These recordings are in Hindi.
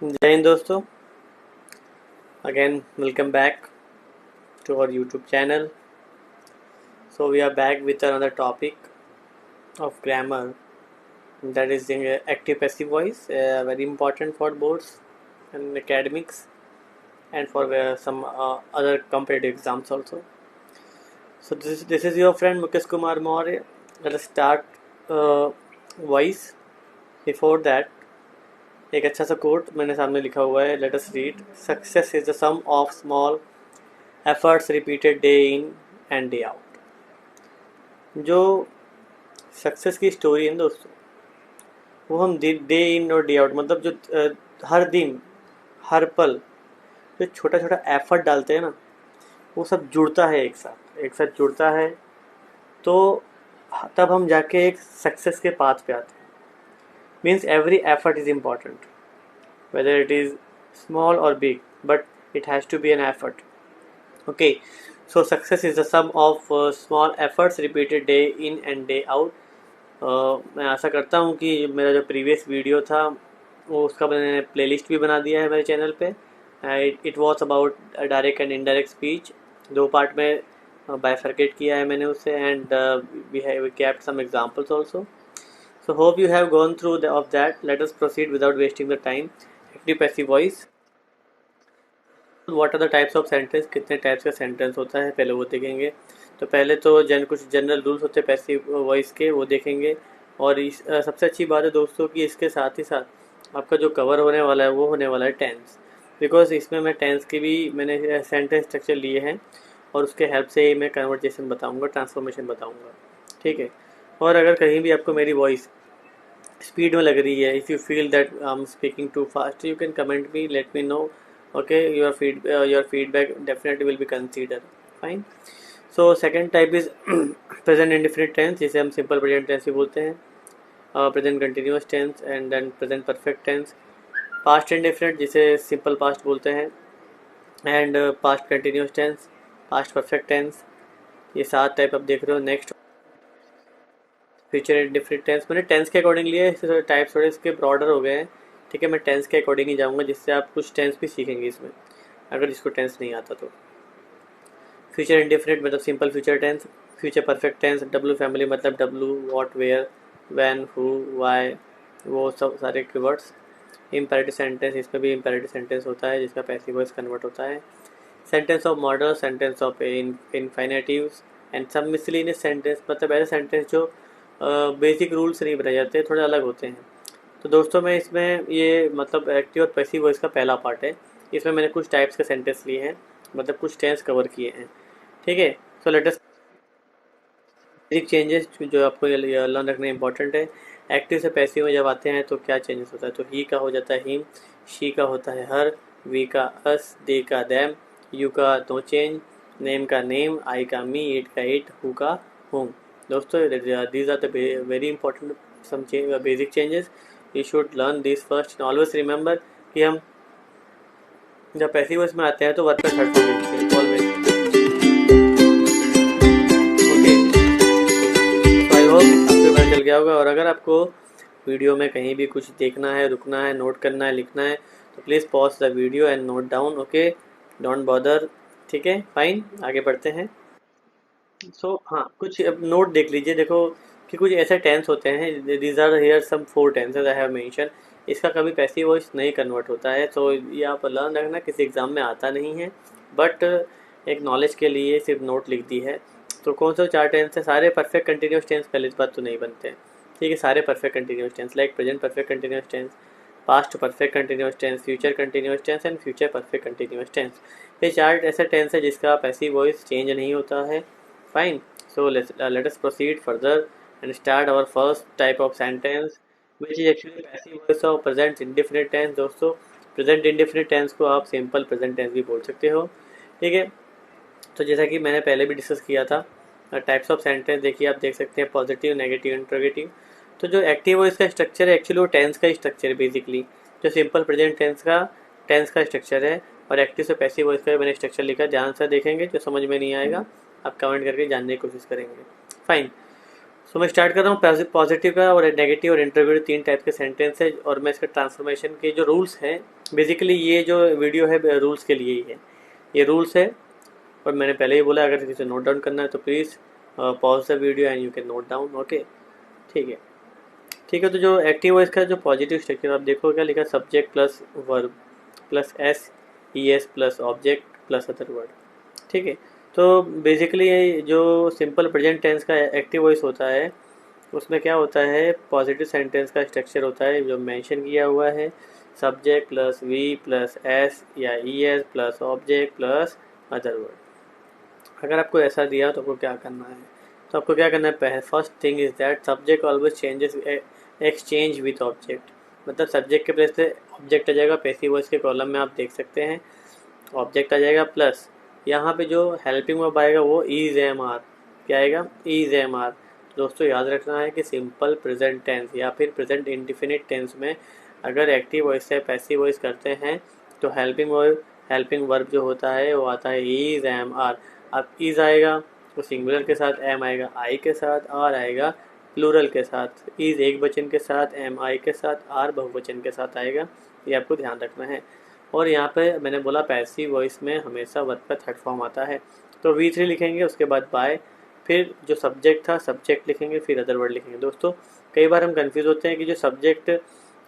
जय हिंद दोस्तों। Again welcome back to our YouTube channel. So we are back with another topic of grammar, that is in active passive voice, very important for boards and academics and for some other competitive exams also. So this is your friend Mukesh Kumar Maurya. Let us start voice. Before that, एक अच्छा सा कोट मैंने सामने लिखा हुआ है, let us read. Success is the sum of small efforts repeated day in and day out. जो सक्सेस की स्टोरी है ना दोस्तों, वो हम डे इन और डे आउट, मतलब जो हर दिन हर पल जो छोटा छोटा एफर्ट डालते हैं ना, वो सब जुड़ता है, एक साथ जुड़ता है, तो तब हम जाके एक सक्सेस के पाथ पे आते हैं। Means every effort is important, whether it is small or big, but it has to be an effort. Okay, so success is the sum of small efforts repeated day in and day out. मैं आशा करता हूँ कि मेरा जो प्रीवियस वीडियो था वो उसका मैंने प्लेलिस्ट भी बना दिया है मेरे चैनल पे। It was about direct and indirect speech, दो पार्ट में बाइफर्केट किया है मैंने उसे, and we have kept some examples also. So hope you have gone through of that. Let us proceed without wasting the time. Active passive voice. What are the types of sentence? कितने टाइप्स का सेंटेंस होता है पहले वो देखेंगे. तो पहले तो कुछ जनरल रूल्स होते हैं पैसिव वॉइस के, वो देखेंगे. और सबसे अच्छी बात है दोस्तों कि इसके साथ ही साथ आपका जो कवर होने वाला है वो होने वाला है टेंस, बिकॉज इसमें मैं टेंस के भी मैंने सेंटेंस स्ट्रक्चर लिए हैं और उसके हेल्प से ही मैं कन्वर्जेशन बताऊँगा, ट्रांसफॉर्मेशन बताऊँगा. ठीक है. और अगर कहीं भी आपको मेरी वॉइस स्पीड में लग रही है, if you feel that I am speaking too fast, you can comment me, let me know. Okay, your feedback definitely will be consider. Fine. So second type is present indefinite tense, जिसे हम सिंपल प्रेजेंट टेंस भी बोलते हैं, present continuous tense and then present perfect tense. Past indefinite जिसे सिंपल पास्ट बोलते हैं, and past continuous tense, past perfect tense. ये 7 टाइप आप देख रहे हो. Next future indefinite tense. मैंने टेंस के अकॉर्डिंग लिए, इससे टाइप्स थोड़े इसके ब्रॉडर हो गए हैं. ठीक है, मैं टेंस के अकॉर्डिंग ही जाऊँगा, जिससे आप कुछ टेंस भी सीखेंगे इसमें, अगर जिसको टेंस नहीं आता तो. फ्यूचर इंडिफिनिट मतलब simple future tense. Future perfect tense, W family मतलब W, what, where, when, who, why, वो सब सारे कीवर्ड्स. इम्पेरेटिव सेंटेंस, इसमें भी इम्पेरेटिव सेंटेंस होता है जिसका पैसिव वॉइस कन्वर्ट होता है. Sentence of modal, sentence of infinitives and सब मिसलिनियस सेंटेंस, मतलब ऐसे सेंटेंस जो बेसिक रूल्स नहीं बनाए जाते, थोड़े अलग होते हैं. तो दोस्तों मैं इसमें ये मतलब एक्टिव और पैसिव वॉइस का पहला पार्ट है. इसमें मैंने कुछ टाइप्स के सेंटेंस लिए हैं, मतलब कुछ टेंस कवर किए हैं. ठीक है. सो लेट अस बेसिक चेंजेस जो आपको लर्न रखना इंपॉर्टेंट है. एक्टिव से पैसिव में जब आते हैं तो क्या चेंजेस होता है, तो ही का हो जाता है हिम, शी का होता है हर, वी का अस, दे का दैम, यू का नो चेंज, नेम का नेम, आई का मी, इट का इट, हु का हुम. दोस्तों these are the very important some basic changes. You should learn this first. Always remember कि हम जब पैसिव वॉइस में आते हैं तो वर्ब का थर्ड फॉर्म लिखते हैं ऑलवेज. आई होप आपको पता चल गया होगा. और अगर आपको वीडियो में कहीं भी कुछ देखना है, रुकना है, नोट करना है, लिखना है, तो please pause the video and note down. Okay, don't bother. ठीक है, फाइन, आगे बढ़ते हैं. सो हाँ, कुछ अब नोट देख लीजिए. देखो कि कुछ ऐसे टेंस होते हैं, these are here some 4 tenses I have mention. इसका कभी पैसिव वॉइस नहीं कन्वर्ट होता है, तो ये आप लर्न रखना, किसी एग्ज़ाम में आता नहीं है, बट एक नॉलेज के लिए सिर्फ नोट लिख दी है. तो कौन से 4 टेंस है? सारे परफेक्ट कंटिन्यूस टेंस पहले बात तो नहीं बनते हैं. ठीक है, सारे perfect continuous tense like present perfect continuous tense, past perfect continuous tense, future continuous tense and future perfect continuous tense. ये 4 ऐसे टेंस है जिसका पैसिव वॉइस चेंज नहीं होता है. Fine. So let us proceed further and start our first type of sentence, which is actually passive voice of present indefinite tense. दोस्तों present indefinite tense को आप simple present tense भी बोल सकते हो. ठीक है. तो जैसा कि मैंने पहले भी डिस्कस किया था, टाइप्स ऑफ सेंटेंस देखिए, आप देख सकते हैं पॉजिटिव, नेगेटिव, इंट्रोगेटिव. तो जो एक्टिव वॉइस का स्ट्रक्चर है एक्चुअली वो टेंस का स्ट्रक्चर है बेसिकली, जो सिंपल प्रेजेंट टेंस का स्ट्रक्चर है. और एक्टिव से पैसिव वॉइस का मैंने स्ट्रक्चर लिखा, ध्यान से देखेंगे, जो समझ में नहीं आएगा आप कमेंट करके जानने की कोशिश करेंगे. फाइन. सो मैं स्टार्ट कर रहा हूँ। पॉजिटिव का और नेगेटिव और इंटरोगेटिव 3 टाइप के सेंटेंस है, और मैं इसके ट्रांसफॉर्मेशन के जो रूल्स हैं, बेसिकली ये जो वीडियो है रूल्स के लिए ही है, ये रूल्स है। और मैंने पहले ही बोला, अगर किसी नोट डाउन करना है तो please pause the video and you can note down. Okay, ठीक है। ठीक है, तो जो एक्टिव वॉइस का जो पॉजिटिव स्ट्रक्चर आप देखो क्या लिखा, subject plus verb plus S E S plus object plus other word. ठीक है, तो बेसिकली जो सिंपल प्रेजेंट टेंस का एक्टिव वॉइस होता है, उसमें क्या होता है, पॉजिटिव सेंटेंस का स्ट्रक्चर होता है जो मेंशन किया हुआ है, subject plus V plus S या E S plus object plus other word. अगर आपको ऐसा दिया तो आपको क्या करना है, तो आपको क्या करना है, first thing is that subject always changes exchange with object. मतलब सब्जेक्ट के प्लेस पे ऑब्जेक्ट आ जाएगा, पैसिव वॉइस के कॉलम में आप देख सकते हैं ऑब्जेक्ट आ जाएगा, प्लस यहाँ पे जो हेल्पिंग वर्ब आएगा वो इज एम आर। क्या आएगा, इज एम आर। दोस्तों याद रखना है कि सिंपल प्रेजेंट टेंस या फिर प्रेजेंट इंडिफिनिट टेंस में अगर एक्टिव वॉइस से पैसिव वॉइस करते हैं तो हेल्पिंग वर्ब जो होता है वो आता है इज एम आर। अब इज आएगा तो सिंगुलर के साथ एम आएगा, आई के साथ आर आएगा, प्लूरल के साथ इज एक वचन के साथ, एम आई के साथ, आर बहुवचन के साथ आएगा। ये आपको ध्यान रखना है। और यहाँ पे मैंने बोला पैसिव वॉइस में हमेशा वर्ब का थर्ड फॉर्म आता है, तो V3 लिखेंगे, उसके बाद बाय, फिर जो सब्जेक्ट था सब्जेक्ट लिखेंगे, फिर अदर वर्ड लिखेंगे। दोस्तों कई बार हम कंफ्यूज होते हैं कि जो सब्जेक्ट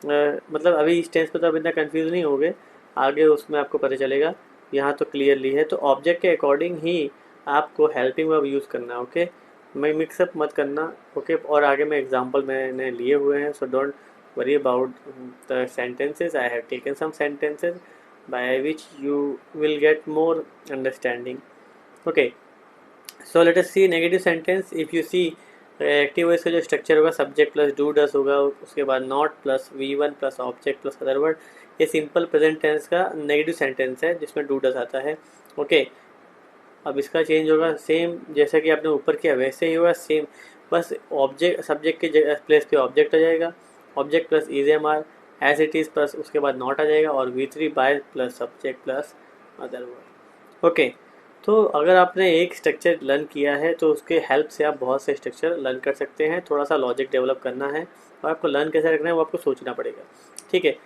मतलब अभी इस टेंस पे तो आप इतना कंफ्यूज नहीं होगे, आगे उसमें आपको पता चलेगा। यहाँ तो क्लियरली है, तो ऑब्जेक्ट के अकॉर्डिंग ही आपको हेल्पिंग वर्ब यूज़ करना है। ओके, मैं मिक्सअप मत करना। ओके, और आगे में एग्जांपल मैंने लिए हुए हैं, so don't worry about the sentences. I have taken some sentences by which you will get more understanding. Okay, so let us see negative sentence. If you see active voice का जो स्ट्रक्चर होगा, सब्जेक्ट प्लस डू डस होगा, उसके बाद not plus V1 plus object plus other word. ये सिंपल प्रेजेंट टेंस का नेगेटिव सेंटेंस है जिसमें डू डस आता है। ओके, अब इसका चेंज होगा सेम जैसा कि आपने ऊपर किया वैसे ही होगा सेम, बस ऑब्जेक्ट सब्जेक्ट के प्लेस पे ऑब्जेक्ट आ जाएगा, object plus is am are as it is plus उसके बाद नॉट आ जाएगा, और V3 by plus subject plus other word. Okay, तो अगर आपने एक स्ट्रक्चर लर्न किया है तो उसके हेल्प से आप बहुत से स्ट्रक्चर लर्न कर सकते हैं। थोड़ा सा लॉजिक डेवलप करना है, और आपको लर्न कैसे रखना है वो आपको सोचना पड़ेगा। ठीक है,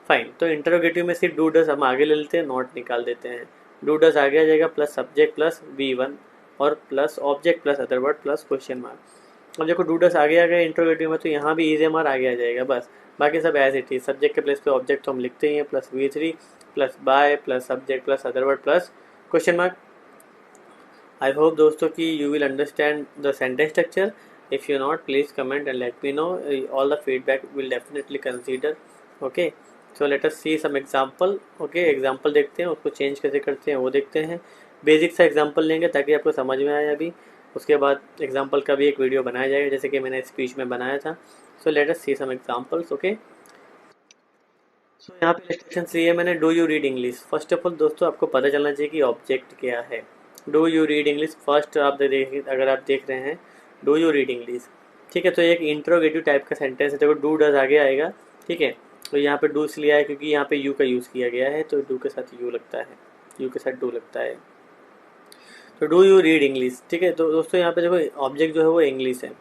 फाइन। तो इंटरोगेटिव में सिर्फ डू डस हम आगे ले लेते हैं, नॉट निकाल देते हैं। डू डस आगे आ जाएगा, प्लस सब्जेक्ट प्लस V1 और plus object plus other word plus question mark. अब देखो डू डस आगे आ गया इंटरोगेटिव में, तो यहाँ भी इज एम आर आगे आ जाएगा बस, बाकी सब एज इट इज। सब्जेक्ट के प्लेस पे ऑब्जेक्ट तो हम लिखते ही हैं, plus V3 plus by plus subject plus other word plus question mark. I hope दोस्तों कि you will understand the sentence structure. If you not please comment and let me know, all the feedback will definitely consider. Okay, so let us see some example. Okay, example देखते हैं, उसको चेंज कैसे करते हैं वो देखते हैं। बेसिक सा एग्जांपल लेंगे ताकि आपको समझ में आए अभी, उसके बाद एग्जांपल का भी एक वीडियो बनाया जाएगा जैसे कि मैंने स्पीच में बनाया था। सो let us see some examples. Okay, सो यहाँ पे इंस्ट्रक्शंस लिए मैंने, do you read English. First of all दोस्तों आपको पता चलना चाहिए कि ऑब्जेक्ट क्या है। Do you read English first आप अगर आप देख रहे हैं डू यू रीड इंग्लिश, ठीक है, तो एक इंट्रोगेटिव टाइप का सेंटेंस है। देखो डू डज आगे आएगा, ठीक है, तो यहाँ पे डू इसलिए आया क्योंकि यहाँ पे यू का यूज़ किया गया है, तो डू के साथ यू लगता है, यू के साथ डू लगता है। तो डू यू रीड इंग्लिश, ठीक है। तो दोस्तों यहाँ पे देखो ऑब्जेक्ट जो है वो इंग्लिश है,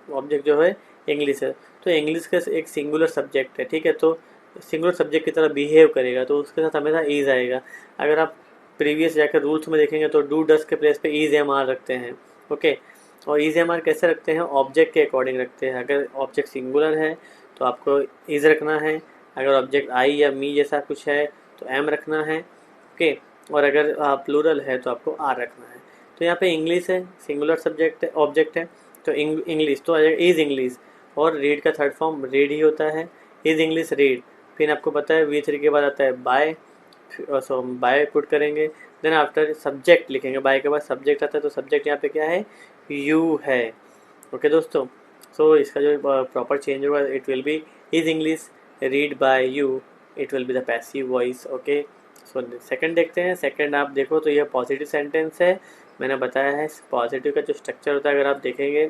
ऑब्जेक्ट जो है इंग्लिश है, तो इंग्लिश का एक सिंगुलर सब्जेक्ट है, ठीक है, तो सिंगुलर सब्जेक्ट की तरह बिहेव करेगा तो उसके साथ हमेशा ईज आएगा। अगर आप प्रीवियस जाकर रूल्स में देखेंगे तो डू डस के प्लेस पे ईज एम आर रखते हैं। ओके, और ईज एम आर कैसे रखते हैं, ऑब्जेक्ट के अकॉर्डिंग रखते हैं। अगर ऑब्जेक्ट सिंगुलर है तो आपको ईज रखना है, अगर ऑब्जेक्ट आई या मी जैसा कुछ है तो एम रखना है। ओके, और अगर प्लूरल है तो आपको आर रखना है। तो यहाँ पे इंग्लिश है, सिंगुलर सब्जेक्ट है, ऑब्जेक्ट है, तो इंग्लिश तो आ जाएगा इज इंग्लिश, और रीड का थर्ड फॉर्म रीड ही होता है, इज इंग्लिश रीड। फिर आपको पता है V3 के बाद आता है बाय, सो बाय पुट करेंगे, देन आफ्टर सब्जेक्ट लिखेंगे, बाय के बाद सब्जेक्ट आता है, तो सब्जेक्ट यहाँ पे क्या है, यू है। ओके दोस्तों, सो इसका जो प्रॉपर चेंज होगा, it will B is English read by you, it will be the passive voice. Okay, so second देखते हैं। सेकंड आप देखो तो यह पॉजिटिव सेंटेंस है, मैंने बताया है पॉजिटिव का जो स्ट्रक्चर होता है अगर आप देखेंगे,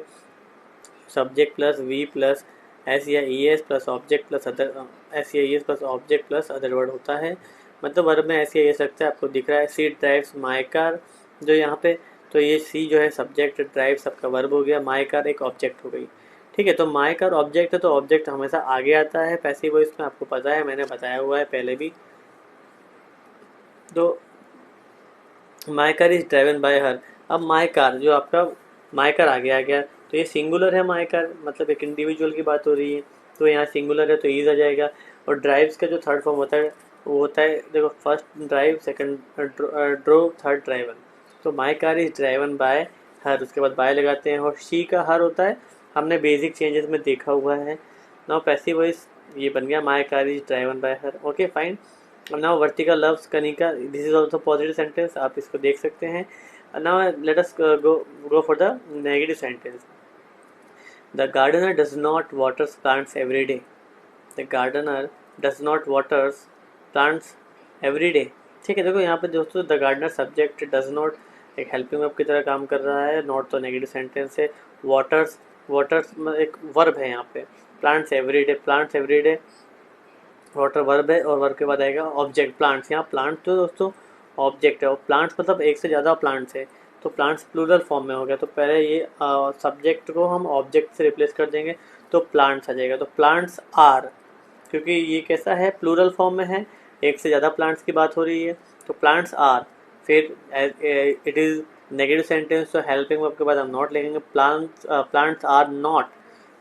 subject plus V plus S या E S plus object plus other, S या E S plus object plus other word होता है। मतलब वर्ब में एस या ई एस लगता है, आपको दिख रहा है। सी ड्राइव्स माई कार, जो यहाँ पे तो ये सी जो है सब्जेक्ट, ड्राइव सबका वर्ब हो गया, माई कार एक ऑब्जेक्ट हो गई। ठीक है, तो माई कार ऑब्जेक्ट है तो ऑब्जेक्ट हमेशा आगे आता है पैसिव वॉइस में, आपको पता है, मैंने बताया हुआ है पहले भी। तो my car is driven by हर। अब माई कार जो आपका माई कार आगे आ गया, तो ये सिंगुलर है माई कार, मतलब एक इंडिविजुअल की बात हो रही है, तो यहाँ सिंगुलर है तो ईज आ जाएगा। और ड्राइव्स का जो थर्ड फॉर्म होता है वो होता है, देखो, first drive, second drove, third driven. तो my car is driven by her, उसके बाद बाय लगाते हैं, और शी का हर होता है, हमने बेसिक चेंजेस में देखा हुआ है। नाउ पैसिव वॉइस ये बन गया my car is driven by her. Okay fine. Now Vartika loves Kanika, this is also positive sentence, आप इसको देख सकते हैं। Now let us go for the negative sentence. The gardener does not waters plants every day. The gardener does not waters plants every day. ठीक है, देखो यहाँ पे दोस्तों the gardener subject, does not एक हेल्पिंग वर्ब की तरह काम कर रहा है, नॉट तो नेगेटिव सेंटेंस है। वाटर्स, वाटर्स एक वर्ब है यहाँ पे। Plants every day, plants every day water verb है, और वर्ब के बाद आएगा ऑब्जेक्ट प्लांट्स। यहाँ प्लांट तो दोस्तों ऑब्जेक्ट है, और प्लांट्स मतलब एक से ज़्यादा प्लांट्स है, तो प्लांट्स प्लूरल फॉर्म में हो गया, तो पहले ये सब्जेक्ट को हम ऑब्जेक्ट से रिप्लेस कर देंगे तो प्लांट्स आ जाएगा। तो प्लांट्स आर, क्योंकि ये कैसा है, प्लूरल फॉर्म में है, एक से ज़्यादा प्लांट्स की बात हो रही है, तो प्लांट्स आर। फिर इट इज़ नेगेटिव सेंटेंस, तो हेल्पिंग वर्ब के बाद हम नॉट लिखेंगे, प्लांट्स आर नॉट।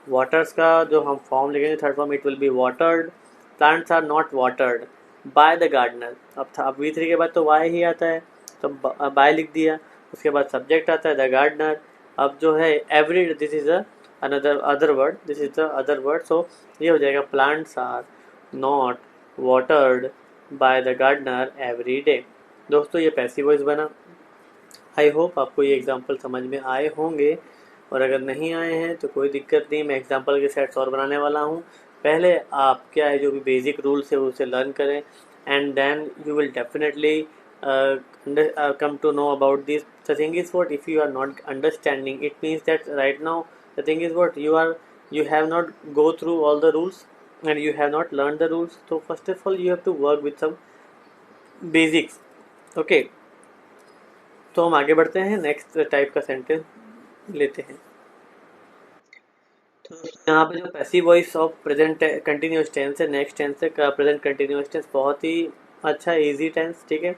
वाटर्स का जो हम फॉर्म लिखेंगे third form, it will be watered. Plants are not watered by the gardener. अब V3 के बाद तो वाई ही आता है, तो बाय लिख दिया, उसके बाद सब्जेक्ट आता है द गार्डनर। अब जो है every, this is other word, this is the other word, so ये हो जाएगा plants are not watered by the gardener every day. दोस्तों ये पैसिव वॉइस बना। आई होप आपको ये एग्जाम्पल समझ में आए होंगे, और अगर नहीं आए हैं तो कोई दिक्कत नहीं, मैं एग्जाम्पल के सेट्स और बनाने वाला हूँ। पहले आप क्या है जो भी बेसिक रूल्स है उसे लर्न करें, and then you will definitely come to know about this. The thing is what, if you are not understanding, it means that right now the thing is what, you have not go through all the rules and you have not learned the rules. So first of all you have to work with some basics. Okay, तो हम आगे बढ़ते हैं, नेक्स्ट टाइप का सेंटेंस लेते हैं। तो यहाँ पे जो passive voice of present continuous tense है, नेक्स्ट टेंस है प्रेजेंट कंटिन्यूअस टेंस, बहुत ही अच्छा इजी टेंस। ठीक है,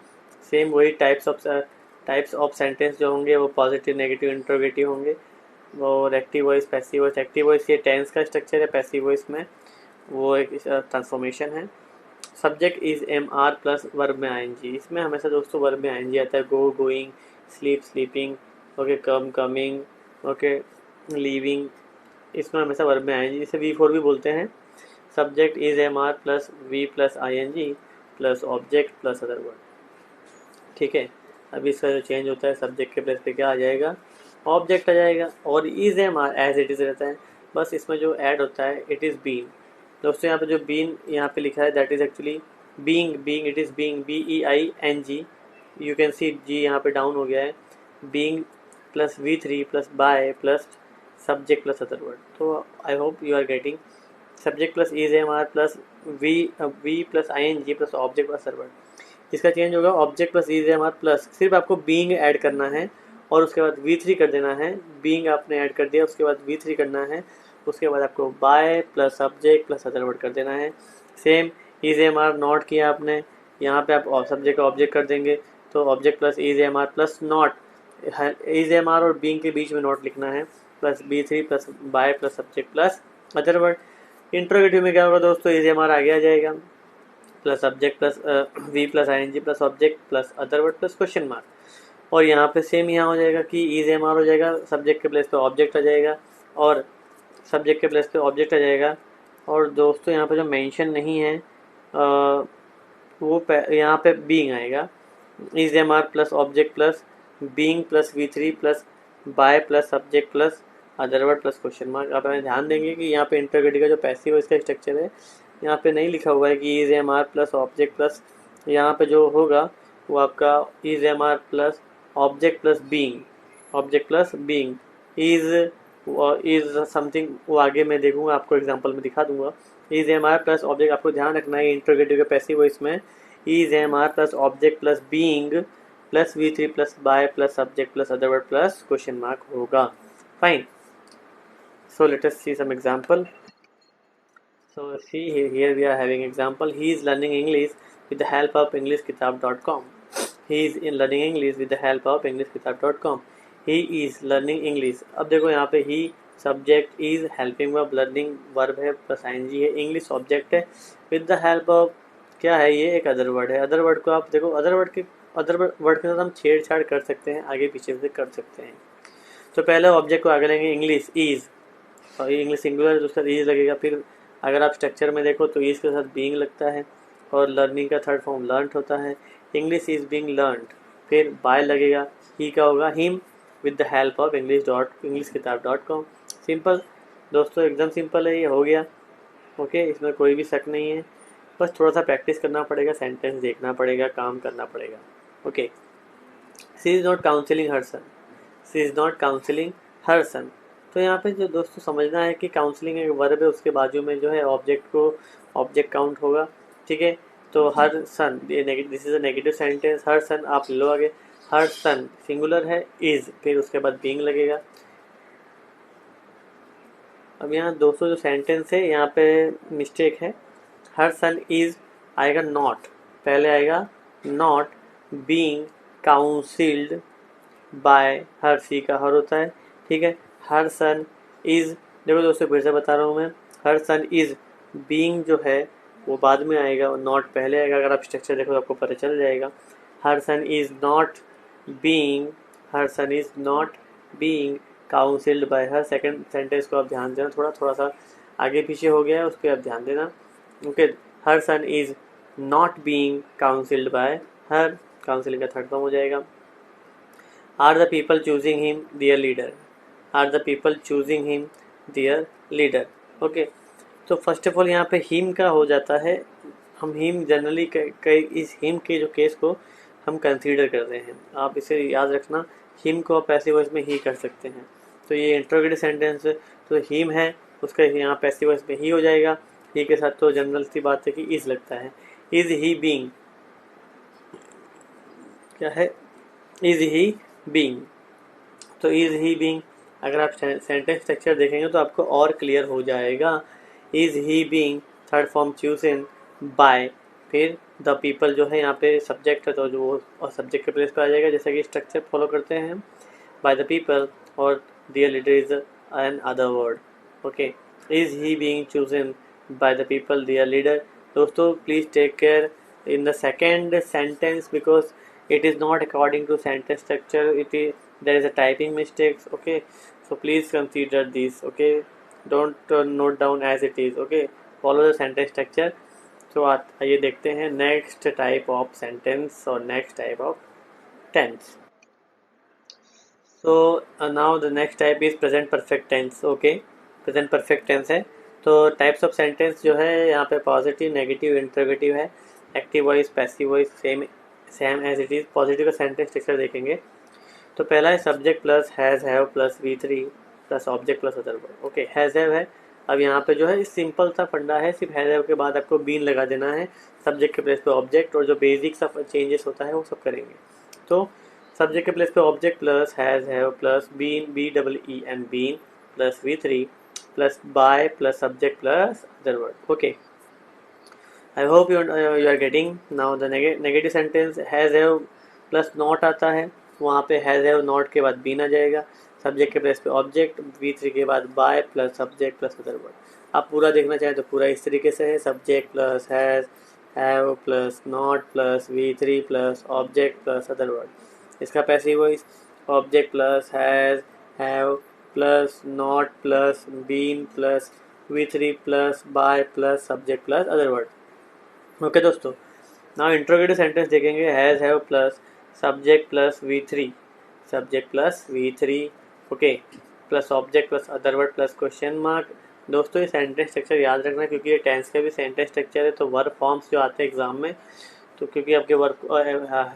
सेम वही टाइप्स ऑफ सेंटेंस जो होंगे वो पॉजिटिव, नेगेटिव, इंट्रोगेटिव होंगे। और active voice, passive voice. Active voice ये टेंस का स्ट्रक्चर है, पैसिव वॉइस में वो एक ट्रांसफॉर्मेशन है। Subject is MR plus verb में ING। इसमें हमेशा दोस्तों वर्ब में ING आता है, गो, गोइंग, स्लीप, स्लीपिंग, ओके, कम, कमिंग, ओके, लीविंग, इसमें हमेशा वर्ब में ING, इसे V4 भी बोलते हैं। Subject is MR plus V plus ING plus object plus other word. ठीक है, अभी इसका जो चेंज होता है, सब्जेक्ट के प्लेस पे क्या आ जाएगा, ऑब्जेक्ट आ जाएगा, और is MR as it is रहता है, बस इसमें जो ऐड होता है इट इज़ बीन। दोस्तों यहाँ पे जो बीन यहाँ पे लिखा है that is actually being, being, it is being, BEING। You can see जी यहाँ पे डाउन हो गया है, being plus V3 plus by plus subject plus other word. तो I hope you are getting, subject plus is MR plus V plus ING plus object plus other word. इसका चेंज होगा object plus is MR plus, सिर्फ आपको बीइंग ऐड करना है और उसके बाद V3 कर देना है। बीइंग आपने ऐड कर दिया, उसके बाद V3 करना है, उसके बाद आपको by plus subject plus other word कर देना है। सेम इज MR नॉट किया आपने, यहाँ पे आप सब्जेक्ट का ऑब्जेक्ट कर देंगे, तो object plus is MR plus not, is MR और बीइंग के बीच में नॉट लिखना है, plus B3 plus by plus subject plus other word. Interrogative में क्या होगा दोस्तों, इज MR आगे आ जाएगा, plus subject plus V plus ING plus object plus other word plus question mark. और यहाँ पे सेम यहाँ हो जाएगा कि इज MR हो जाएगा, सब्जेक्ट के प्लेस पे ऑब्जेक्ट आ जाएगा, और सब्जेक्ट के प्लेस पे ऑब्जेक्ट आ जाएगा। और दोस्तों यहाँ पे जो मेंशन नहीं है वो यहाँ पे बीइंग आएगा, is MR plus object plus being plus V3 plus by plus subject plus other word plus question mark. आप हमें ध्यान देंगे कि यहाँ पे इंट्रोगेटिव का जो पैसिव है इसका स्ट्रक्चर है, यहाँ पे नहीं लिखा हुआ है कि is MR plus object plus, यहाँ पे जो होगा वो आपका is MR plus object plus being, object plus being, is something, वो आगे मैं देखूंगा, आपको एग्जांपल में दिखा दूंगा। इज MR प्लस ऑब्जेक्ट, आपको ध्यान रखना है इंट्रोगेटिव के पैसिव वॉइस में is MR plus object plus being plus V3 plus by plus subject plus other word plus question mark होगा। Fine, so let us see some example. So see here we are having example. He is learning English with the help of EnglishKitab.com. He is in learning English with the help of EnglishKitab.com. He is learning English. अब देखो यहाँ पे he subject is helping verb learning verb है plus ing है, English object है with the help of क्या है ये एक अदर वर्ड है। अदर वर्ड को आप देखो अदर वर्ड के साथ हम छेड़छाड़ कर सकते हैं, आगे पीछे से कर सकते हैं। तो पहले ऑब्जेक्ट को आगे लेंगे इंग्लिश इज, और इंग्लिश सिंगुलर तो उसका इज लगेगा। फिर अगर आप स्ट्रक्चर में देखो तो इज के साथ बीइंग लगता है और लर्निंग का थर्ड फॉर्म लर्नड होता है। इंग्लिश इज बीइंग लर्नड, फिर बाय लगेगा, ही का होगा him with the help of englishkitab.com। Simple दोस्तों, एकदम सिंपल है, ये हो गया। ओके, इसमें कोई भी शक नहीं है, बस थोड़ा सा प्रैक्टिस करना पड़ेगा, सेंटेंस देखना पड़ेगा, काम करना पड़ेगा। Okay, she is not counselling her son, she is not counselling her son. तो यहाँ पे जो दोस्तों समझना है कि काउंसलिंग एक वर्ब है, उसके बाजू में जो है ऑब्जेक्ट काउंट होगा। ठीक है, तो her son, this is a negative sentence. Her son आप लो आगे, हर सन सिंगुलर है, इज, फिर उसके बाद बीइंग लगेगा। अब यहाँ दोस्तों जो सेंटेंस है यहाँ पे मिस्टेक है, हर सन इज आएगा नॉट, पहले आएगा नॉट बीइंग काउंसिल्ड बाय हर, सी का हर होता है। ठीक है, हर सन इज, देखो दोस्तों फिर से बता रहा हूँ मैं, हर सन इज बीइंग जो है वो बाद में आएगा और नॉट पहले आएगा। अगर आप स्ट्रक्चर देखो तो आपको पता चल जाएगा। Her son is not being, her son is not being counselled by her. Second sentence को आप ध्यान देना, थोड़ा सा आगे पीछे हो गया है, उस पर आप ध्यान देना। Okay, her son is not being counselled by her, counselling का थर्ड फॉर्म हो जाएगा। Are the people choosing him their leader? Are the people choosing him their leader? Okay, तो फर्स्ट ऑफ ऑल यहाँ पे हिम का हो जाता है। हम हिम जनरली इस हिम के जो केस को हम कंसीडर करते हैं, आप इसे याद रखना। हिम को आप पैसिव वॉइस में ही कर सकते हैं। तो ये इंट्रोगेटिव सेंटेंस तो हिम है, उसका यहाँ पैसिव वॉइस में ही हो जाएगा। ही के साथ तो जनरल सी बात है कि इज लगता है। इज ही बीइंग, क्या है, इज ही बीइंग, तो इज ही बीइंग अगर आप सेंटेंस स्ट्रक्चर देखेंगे तो आपको और क्लियर हो जाएगा। Is he being third form chosen bye, फिर द पीपल जो है यहाँ पे सब्जेक्ट है तो जो और सब्जेक्ट के प्लेस पे आ जाएगा, जैसा कि स्ट्रक्चर फॉलो करते हैं हम, बाय द पीपल और their leader is an other word. Okay, is he being chosen by the people their leader. दोस्तों please take care in the second sentence because it is not according to sentence structure, there is a typing mistakes. Okay, so please consider this. Okay, don't note down as it is. Okay, follow the sentence structure. So आइए देखते हैं next type of sentence और next type of tense. So now the next type is present perfect tense. Okay, present perfect tense है। तो टाइप्स ऑफ सेंटेंस जो है यहाँ पे पॉजिटिव, नेगेटिव, इंटरोगेटिव है, active voice, passive voice, same as it is. Positive का सेंटेंस स्ट्रक्चर देखेंगे तो पहला है subject plus has have plus V3 plus object plus other word. Okay, has have है। अब यहाँ पे जो है सिंपल सा फंडा है, सिर्फ हैज़ हैव के बाद आपको बीन लगा देना है, सब्जेक्ट के प्लेस पे ऑब्जेक्ट, और जो बेसिक सा चेंजेस होता है वो सब करेंगे। तो सब्जेक्ट के प्लेस पे object plus has have plus been, BEEN been plus V3 plus by plus subject plus other word. Okay, I hope you are getting now the negative sentence। Has have plus not आता है, वहाँ पे हैज़ हैव नॉट के बाद बीन आ जाएगा, सब्जेक्ट के प्लेस पे ऑब्जेक्ट, V3 के बाद by plus subject plus other word. आप पूरा देखना चाहें तो पूरा इस तरीके से है, subject plus has have plus not plus V3 plus object plus other word. इसका passive voice object plus has have plus not plus been plus V3 plus by plus subject plus other word. Okay दोस्तों, नाउ इंट्रोगेटिव सेंटेंस देखेंगे, has have plus subject plus V3, subject plus V3, okay, plus object plus other word plus question mark. दोस्तों ये सेंटेंस स्ट्रक्चर याद रखना क्योंकि ये टेंस का भी सेंटेंस स्ट्रक्चर है। तो वर्ब फॉर्म्स जो आते हैं एग्जाम में, तो क्योंकि आपके वर्क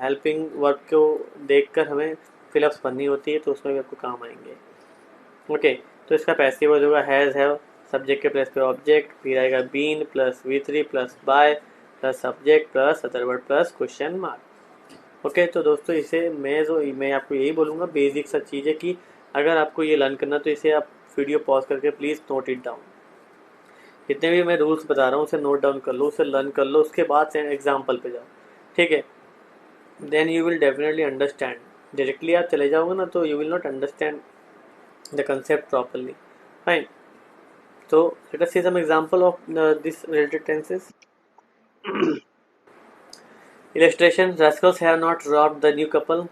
हेल्पिंग वर्क को देखकर हमें फिलअप्स भरनी होती है तो उसमें भी आपको काम आएंगे। ओके, तो इसका पैसिव वर्ड होगा हैज़ हैव, सब्जेक्ट के प्लेस पे ऑब्जेक्ट, फिर आएगा been plus V3 plus by plus subject plus other word plus question mark. Okay, तो दोस्तों इसे मैं आपको यही बोलूँगा, बेसिक सा चीज़ है कि अगर आपको ये लर्न करना तो इसे आप वीडियो पॉज करके प्लीज़ नोट इट डाउन। जितने भी मैं रूल्स बता रहा हूँ उसे नोट डाउन कर लो, उसे लर्न कर लो, उसके बाद से एग्जाम्पल पे जाओ, ठीक है। Then you will definitely understand. Directly आप चले जाओगे ना तो you will not understand the concept properly. Fine, so let us see some example of this related tenses. Illustration, rascals have not robbed the new couple.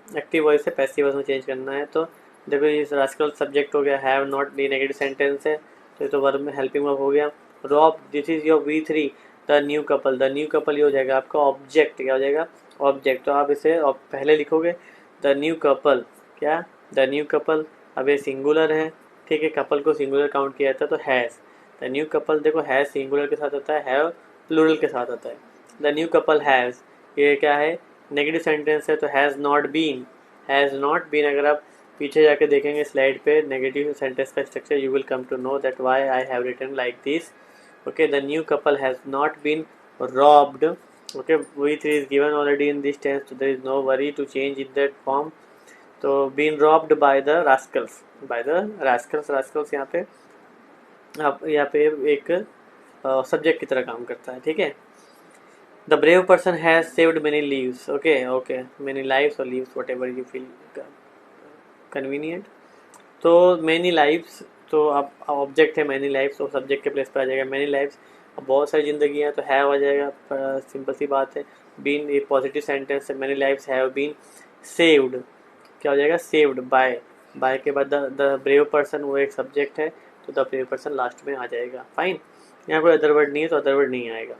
Active voice से पैसिव वॉइस में चेंज करना है। तो देखो ये रास्कल सब्जेक्ट हो गया, have not the negative sentence है तो ये तो वर्ब में हेल्पिंग वर्ब हो गया। Rob, this is your V3 the new couple. The new couple ये हो जाएगा आपका ऑब्जेक्ट, क्या हो जाएगा ऑब्जेक्ट। तो आप इसे पहले लिखोगे द न्यू कपल, क्या द न्यू कपल। अब ये सिंगुलर है, ठीक है, कपल को सिंगुलर काउंट किया जाता है तो हैज़। द न्यू कपल देखो हैज़ सिंगुलर के साथ आता है, हैव प्लूरल के साथ आता है। द न्यू कपल हैज़, ये क्या है नेगेटिव सेंटेंस है तो has not been. Has not been अगर आप पीछे जाके देखेंगे स्लाइड पे नेगेटिव सेंटेंस का structure, you will come to know that why I have written like this. Okay, the new couple has not been robbed. Okay, V3 is given already in this tense, so there is no worry to change in that form. तो been robbed by the rascals, by the rascals, rascals यहाँ पे आप यहाँ पे एक सब्जेक्ट की तरह काम करता है, ठीक है। The brave person has saved many lives. Okay, many lives or leaves, whatever you feel convenient. तो many lives, तो आप ऑब्जेक्ट है many lives, तो सब्जेक्ट के प्लेस पर आ जाएगा many lives। अब बहुत सारी जिंदगी है तो हैव आ जाएगा, सिंपल सी बात है। बीन ये पॉजिटिव सेंटेंस है, many lives have been saved, क्या हो जाएगा saved by के बाद द ब्रेव पर्सन वो एक सब्जेक्ट है तो द ब्रेव पर्सन लास्ट में आ जाएगा। फाइन, यहाँ कोई अदर वर्ड नहीं है तो अदर वर्ड नहीं आएगा।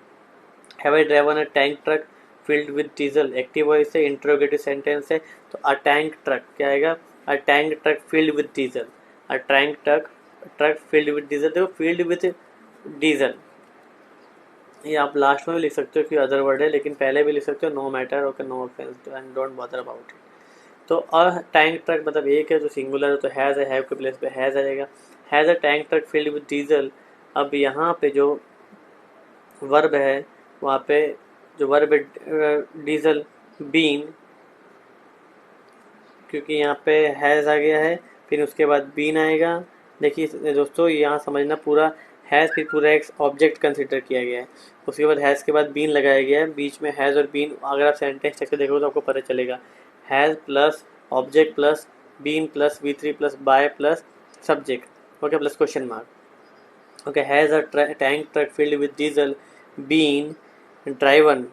Have I driven a tank truck filled with diesel, active voice है, इंटरोगेटिव सेंटेंस है तो अ टैंक ट्रक क्या आएगा, अ tank truck filled with diesel. A tank truck filled with diesel, देखो फिल्ड विद डीजल ये आप लास्ट में भी लिख सकते हो कि अदर वर्ड है, लेकिन पहले भी लिख सकते हो, no matter, okay, no offence and don't bother about it. तो अ टैंक ट्रक मतलब एक है तो सिंगुलर है तो हैज़ है, हैव के प्लेस पे हैज़ आ जाएगा। Has a tank truck filled with diesel. अब यहाँ पे जो वर्ब है वहाँ पे जो वर्ब है डीजल बीन, क्योंकि यहाँ पे हैज़ आ गया है फिर उसके बाद बीन आएगा। देखिए दोस्तों यहाँ समझना पूरा, हैज़ फिर पूरा एक ऑब्जेक्ट कंसिडर किया गया है, उसके बाद हैज़ के बाद बीन लगाया गया है, बीच में हैज़ और बीन अगर आप सेंटेंस स्ट्रक्चर देखोगे तो आपको पता चलेगा। Has plus object plus been plus V3 plus by plus subject, okay, plus question mark. Okay, has a tank truck filled with diesel been driven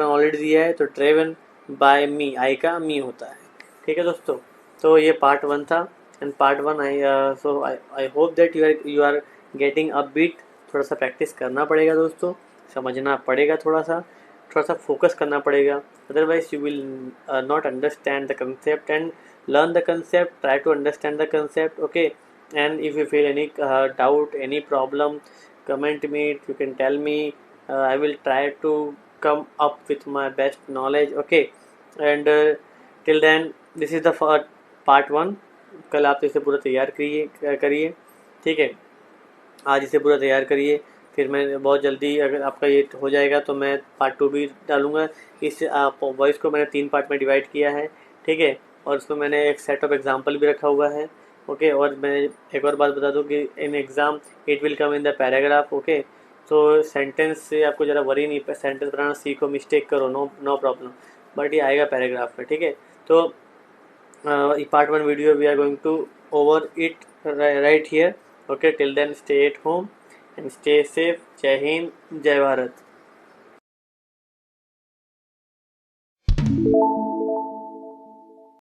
already दिया है तो ड्राइवन बाय मी, आई का मी होता है, ठीक है दोस्तों। तो ये पार्ट 1 था and part 1 I hope that you are getting a bit. थोड़ा सा प्रैक्टिस करना पड़ेगा दोस्तों, समझना पड़ेगा, थोड़ा सा फोकस करना पड़ेगा, otherwise you will not understand the concept and learn the concept, try to understand the concept, okay, and if you feel any doubt, any problem, comment me, you can tell me, I will try to come up with my best knowledge, okay, and till then this is the part 1। कल आप इसे पूरा तैयार करिए, ठीक है, आज इसे पूरा तैयार करिए, फिर मैं बहुत जल्दी अगर आपका ये हो जाएगा तो मैं पार्ट 2 भी डालूंगा। इस वॉइस को मैंने 3 पार्ट में डिवाइड किया है, ठीक है, और उसमें मैंने एक सेट ऑफ एग्जांपल भी रखा हुआ है, ओके। और मैं एक और बात बता दूं कि in exam it will come in the paragraph, okay. तो सेंटेंस से आपको ज़रा वरी नहीं, सेंटेंस बनाना सीखो, मिस्टेक करो, नो प्रॉब्लम, बट ये आएगा पैराग्राफ में, ठीक है। तो part 1 video we are going to over it right here, okay, till then stay at home and stay safe। जय हिंद, जय भारत।